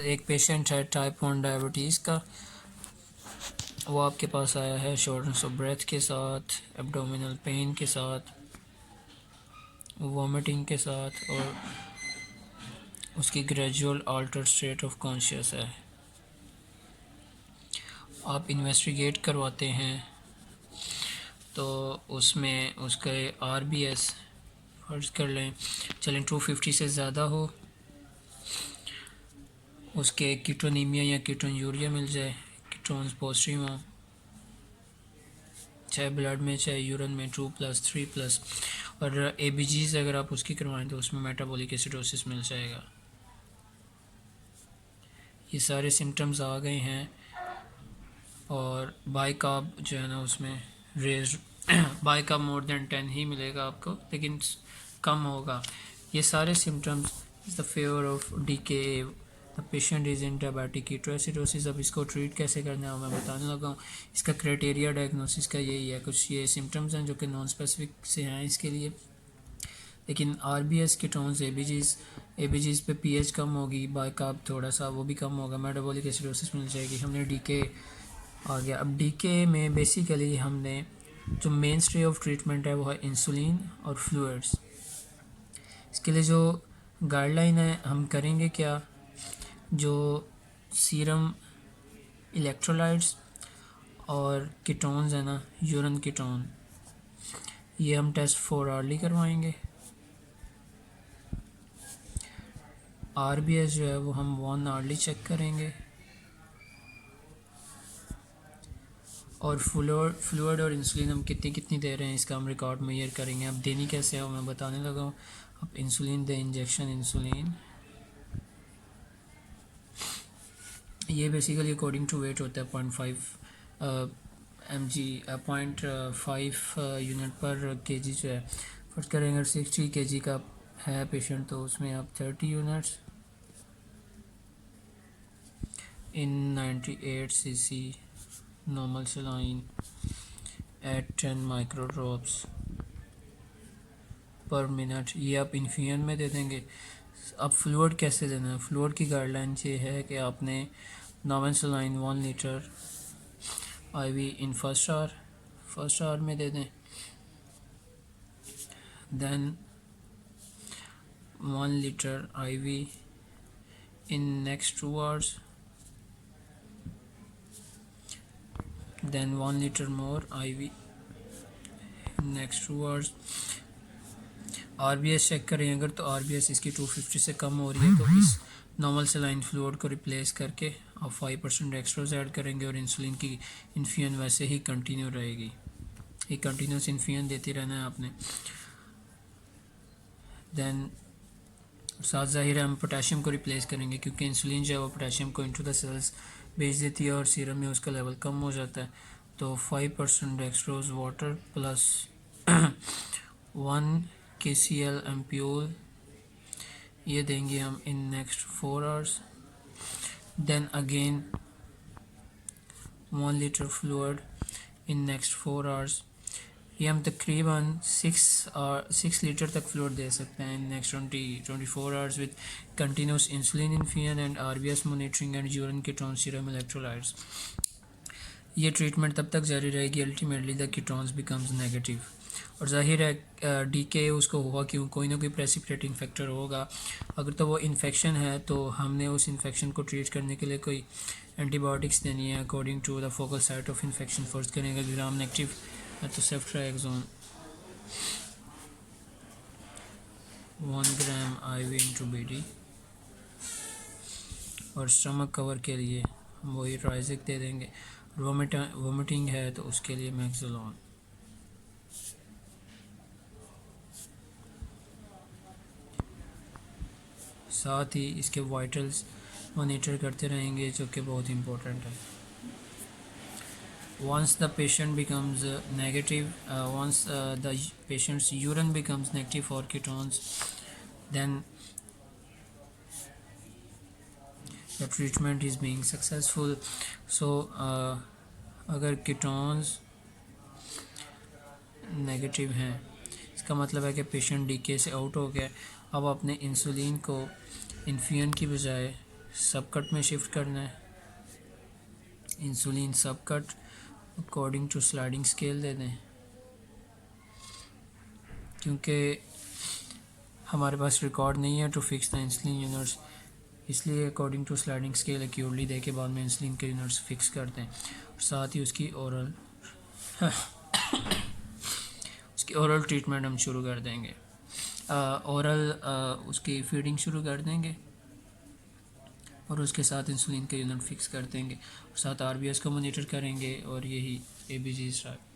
एक पेशेंट है type 1 diabetes का, वो आपके पास आया है शॉर्टनेस ऑफ ब्रेथ के साथ, एब्डोमिनल पेन के साथ, वॉमिटिंग के साथ, और उसकी gradual Altered state of conscious है। आप इन्वेस्टिगेट करवाते हैं तो उसमें उसके RBS फर्ज कर लें, चलें 250 से ज़्यादा हो, उसके कीटोनीमिया या कीटोन्यूरिया मिल जाए, कीटोन्स पॉजिटिव हों, चाहे ब्लड में चाहे यूरिन में 2+3+, और ABGs अगर आप उसकी करवाएं तो उसमें मेटाबॉलिक एसिडोसिस मिल जाएगा। ये सारे सिम्टम्स आ गए हैं। और बाइकार्ब जो है ना उसमें रेज बाइकार्ब मोर देन 10 ही मिलेगा आपको, लेकिन कम होगा। ये सारे symptoms is the favour of DKA, the patient is in diabetic ketoacidosis. अब इसको ट्रीट कैसे करना है मैं बताने लगा हूँ। इसका क्राइटेरिया डायग्नोसिस का यही है, कुछ ये सिम्टम्स हैं जो कि नॉन स्पेसिफिक से हैं इसके लिए, लेकिन RBS कीटोन्स ABGs पे pH कम होगी, बाइकार्ब थोड़ा सा वो भी कम होगा, मेटाबॉलिक एसिडोसिस मिल जाएगी। हमने DK आ गया। अब DK में बेसिकली हमने जो मेन स्टे ऑफ ट्रीटमेंट है वो है इंसुलिन और फ्लूइड्स। इसके लिए जो गाइडलाइन है हम करेंगे क्या, जो सीरम इलेक्ट्रोलाइट्स और कीटोन्स है ना, यूरिन कीटोन, ये हम टेस्ट 4 आवरली करवाएंगे। RBS जो है वो हम 1 आवरली चेक करेंगे, और फ्लूइड और इंसुलिन हम कितनी कितनी दे रहे हैं इसका हम रिकॉर्ड मेजर करेंगे। अब देनी कैसे है मैं बताने लगा हूँ। अब इंसुलिन दें, इंजेक्शन इंसुलिन, ये बेसिकली अकॉर्डिंग टू वेट होता है 0.5 यूनिट पर केजी जो है। फर्स्ट करेंगे 60 kg का है पेशेंट तो उसमें आप 30 units in 98 cc normal saline at 10 microdrops per minute, ये आप इन्फ्यूजन में दे देंगे। अब फ्लूइड कैसे देना है, फ्लूइड की गाइडलाइन ये है कि आपने normal saline 1 litre IV in first hour में दे दें, then 1 litre IV in next 2 hours, then 1 liter more IV in next 2 hours। RBS check करें अगर तो RBS इसकी 250 से कम हो रही है तो इस नॉर्मल सलाइन फ्लूइड को रिप्लेस करके आप 5% एक्स्ट्राज ऐड करेंगे, और इंसुलिन की इन्फ्यूजन वैसे ही कंटिन्यू रहेगी। ये कंटिन्यूस इन्फ्यूजन देते रहना है आपने। देन साथ ज़ाहिर है हम पोटेशियम को रिप्लेस करेंगे, क्योंकि इंसुलिन जो है वो पोटेशियम को इनटू द सेल्स भेज देती है और सीरम में उसका लेवल कम हो जाता है। तो 5% dextrose water plus 1 kCl ampoule, ये देंगे हम in next 4 hours। Then again 1 liter fluid in next 4 hours। ये हम तकरीबन 6 लीटर तक फ्लूइड दे सकते हैं in next 24 hours with continuous insulin infusion and RBS monitoring and urine ketone serum electrolytes. ये ट्रीटमेंट तब तक जारी रहेगी ultimately the ketones becomes negative. और जाहिर है DK उसको होगा क्यों, कोई ना कोई प्रेसिपिटेटिंग फैक्टर होगा। अगर तो वो इन्फेक्शन है तो हमने उस इन्फेक्शन को ट्रीट करने के लिए कोई एंटीबायोटिक्स देनी है according to the focal site of infection. First करेंगे ग्राम नेगेटिव है तो ceftriaxone 1 gram IV into BD, और स्टमक कवर के लिए हम वही ट्राइजिक दे देंगे। वोमिटिंग है तो उसके लिए मैक्सोलॉन। साथ ही इसके वाइटल्स मॉनिटर करते रहेंगे जो कि बहुत इम्पोर्टेंट है। once the patient becomes negative, once the patient's urine becomes negative for ketones, then the treatment is being successful। so अगर कीटोन्स नेगेटिव हैं इसका मतलब है कि पेशेंट DK से आउट हो गया। अब आपने इंसुलिन को इन्फ्यूजन की बजाय सब कट में शिफ्ट करना है, इंसुलिन सब cut according to sliding scale दे दें, क्योंकि हमारे पास रिकॉर्ड नहीं है to fix the insulin units, इसलिए according to sliding scale accurately दे के बाद में इंसुलिन के यूनिट्स फिक्स करते हैं। और साथ ही उसकी ओरल ट्रीटमेंट हम शुरू कर देंगे, ओरल उसकी फीडिंग शुरू कर देंगे और उसके साथ इंसुलिन के यूनिट फिक्स कर देंगे और साथ आरबीएस को मॉनिटर करेंगे और यही एबीजी स्टार्ट